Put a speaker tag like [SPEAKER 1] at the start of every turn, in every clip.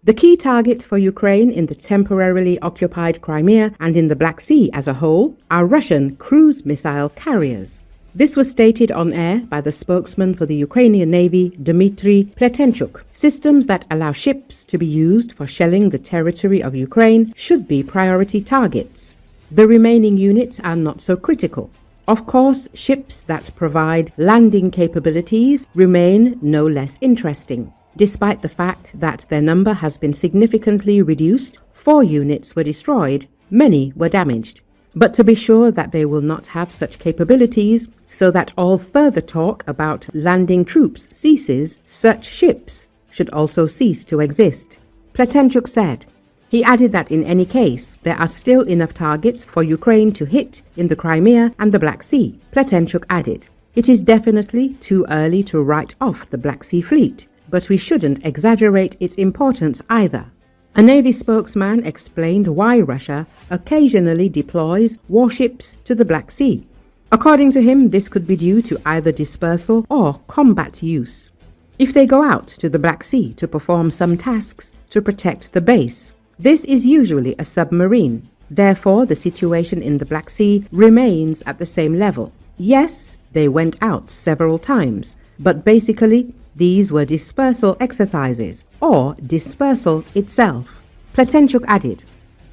[SPEAKER 1] The key target for Ukraine in the temporarily occupied Crimea and in the Black Sea as a whole are Russian cruise missile carriers. This was stated on air by the spokesman for the Ukrainian Navy, Dmitry Pletenchuk. Systems that allow ships to be used for shelling the territory of Ukraine should be priority targets. The remaining units are not so critical. Of course, ships that provide landing capabilities remain no less interesting. Despite the fact that their number has been significantly reduced, 4 units were destroyed, many were damaged. But to be sure that they will not have such capabilities, so that all further talk about landing troops ceases, such ships should also cease to exist, Pletenchuk said. He added that in any case, there are still enough targets for Ukraine to hit in the Crimea and the Black Sea, Pletenchuk added. It is definitely too early to write off the Black Sea fleet, but we shouldn't exaggerate its importance either. A Navy spokesman explained why Russia occasionally deploys warships to the Black Sea. According to him, this could be due to either dispersal or combat use. If they go out to the Black Sea to perform some tasks to protect the base, this is usually a submarine. Therefore, the situation in the Black Sea remains at the same level. Yes, they went out several times, but basically, these were dispersal exercises, or dispersal itself. Pletenchuk added,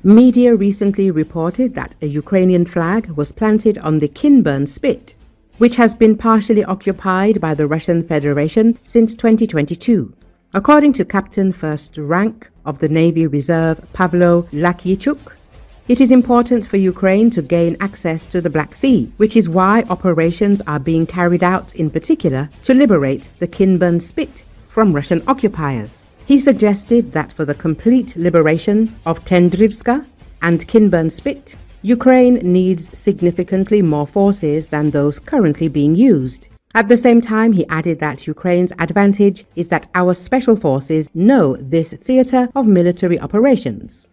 [SPEAKER 1] media recently reported that a Ukrainian flag was planted on the Kinburn Spit, which has been partially occupied by the Russian Federation since 2022. According to Captain First Rank of the Navy Reserve Pavlo Lakychuk, it is important for Ukraine to gain access to the Black Sea, which is why operations are being carried out in particular to liberate the Kinburn Spit from Russian occupiers. He suggested that for the complete liberation of Tendrivska and Kinburn Spit, Ukraine needs significantly more forces than those currently being used. At the same time, he added that Ukraine's advantage is that our special forces know this theater of military operations.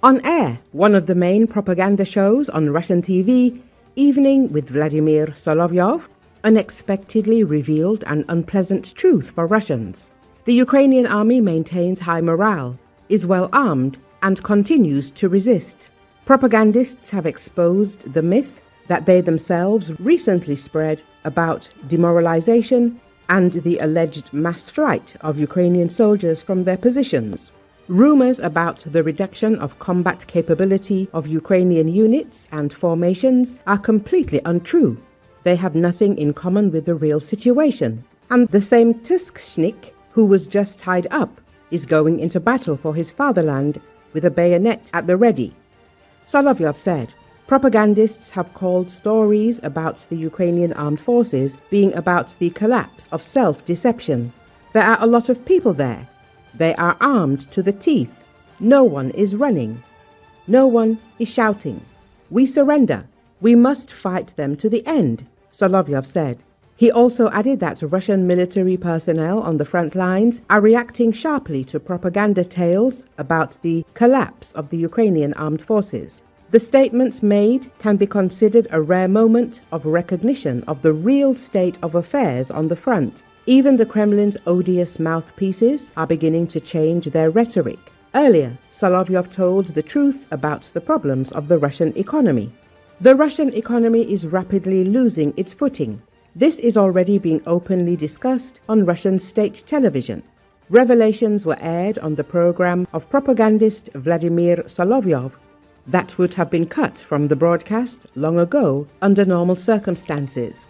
[SPEAKER 1] On air, one of the main propaganda shows on Russian TV, Evening with Vladimir Solovyov, unexpectedly revealed an unpleasant truth for Russians. The Ukrainian army maintains high morale, is well armed, and continues to resist. Propagandists have exposed the myth that they themselves recently spread about demoralization and the alleged mass flight of Ukrainian soldiers from their positions. Rumors about the reduction of combat capability of Ukrainian units and formations are completely untrue. They have nothing in common with the real situation. And the same Tuskschnik, who was just tied up, is going into battle for his fatherland with a bayonet at the ready. Solovyov said, propagandists have called stories about the Ukrainian armed forces being about the collapse of self-deception. There are a lot of people there. They are armed to the teeth. No one is running. No one is shouting. We surrender. We must fight them to the end, Solovyov said. He also added that Russian military personnel on the front lines are reacting sharply to propaganda tales about the collapse of the Ukrainian armed forces. The statements made can be considered a rare moment of recognition of the real state of affairs on the front. Even the Kremlin's odious mouthpieces are beginning to change their rhetoric. Earlier, Solovyov told the truth about the problems of the Russian economy. The Russian economy is rapidly losing its footing. This is already being openly discussed on Russian state television. Revelations were aired on the program of propagandist Vladimir Solovyov that would have been cut from the broadcast long ago under normal circumstances.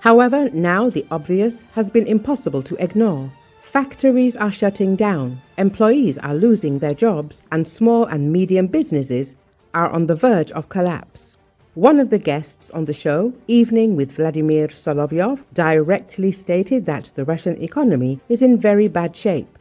[SPEAKER 1] However, now the obvious has been impossible to ignore. Factories are shutting down, employees are losing their jobs, and small and medium businesses are on the verge of collapse. One of the guests on the show, Evening with Vladimir Solovyov, directly stated that the Russian economy is in very bad shape.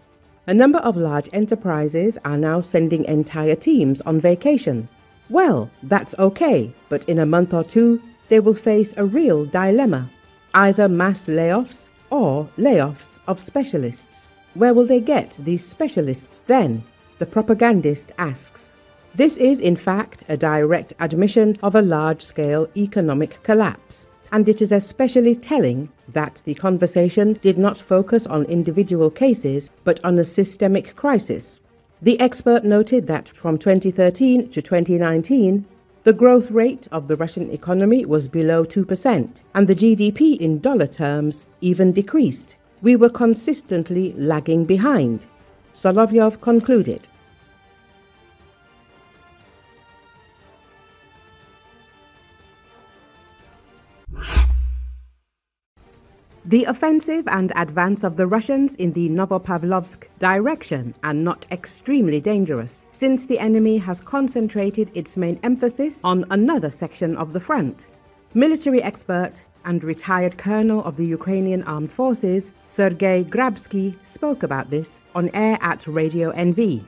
[SPEAKER 1] A number of large enterprises are now sending entire teams on vacation. Well, that's okay, but in a month or two, they will face a real dilemma. Either mass layoffs or layoffs of specialists. Where will they get these specialists then? The propagandist asks. This is, in fact, a direct admission of a large-scale economic collapse, and it is especially telling that the conversation did not focus on individual cases, but on a systemic crisis. The expert noted that from 2013 to 2019, the growth rate of the Russian economy was below 2%, and the GDP in dollar terms even decreased. We were consistently lagging behind, Solovyov concluded. The offensive and advance of the Russians in the Novopavlovsk direction are not extremely dangerous, since the enemy has concentrated its main emphasis on another section of the front. Military expert and retired colonel of the Ukrainian Armed Forces, Sergei Grabsky, spoke about this on air at Radio NV.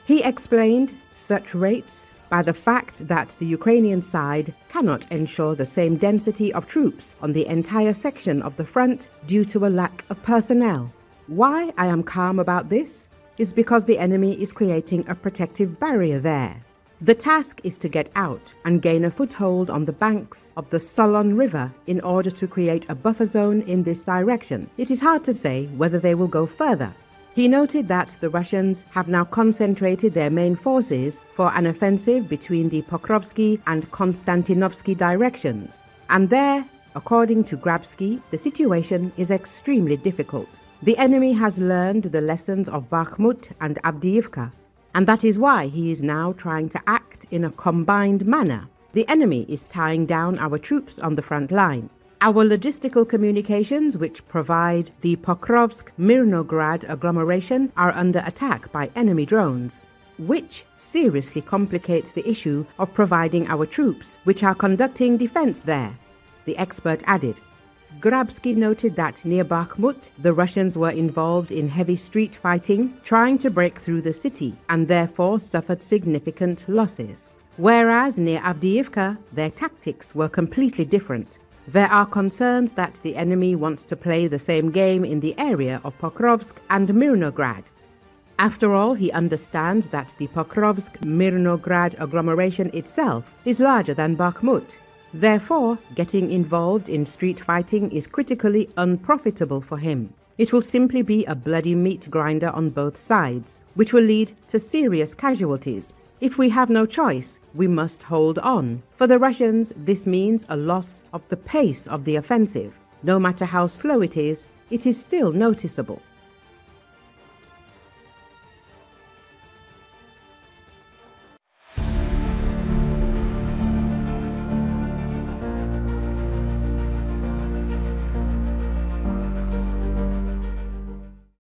[SPEAKER 1] He explained such rates by the fact that the Ukrainian side cannot ensure the same density of troops on the entire section of the front due to a lack of personnel. Why I am calm about this is because the enemy is creating a protective barrier there. The task is to get out and gain a foothold on the banks of the Solon River in order to create a buffer zone in this direction. It is hard to say whether they will go further. He noted that the Russians have now concentrated their main forces for an offensive between the Pokrovsky and Konstantinovsky directions. And there, according to Grabsky, the situation is extremely difficult. The enemy has learned the lessons of Bakhmut and Avdiivka, and that is why he is now trying to act in a combined manner. The enemy is tying down our troops on the front line. Our logistical communications, which provide the Pokrovsk-Mirnograd agglomeration, are under attack by enemy drones, which seriously complicates the issue of providing our troops, which are conducting defense there, the expert added. Grabsky noted that near Bakhmut, the Russians were involved in heavy street fighting, trying to break through the city, and therefore suffered significant losses. Whereas near Avdiivka, their tactics were completely different. There are concerns that the enemy wants to play the same game in the area of Pokrovsk and Mirnograd. After all, he understands that the Pokrovsk-Mirnograd agglomeration itself is larger than Bakhmut. Therefore, getting involved in street fighting is critically unprofitable for him. It will simply be a bloody meat grinder on both sides, which will lead to serious casualties. If we have no choice, we must hold on. For the Russians, this means a loss of the pace of the offensive. No matter how slow it is still noticeable.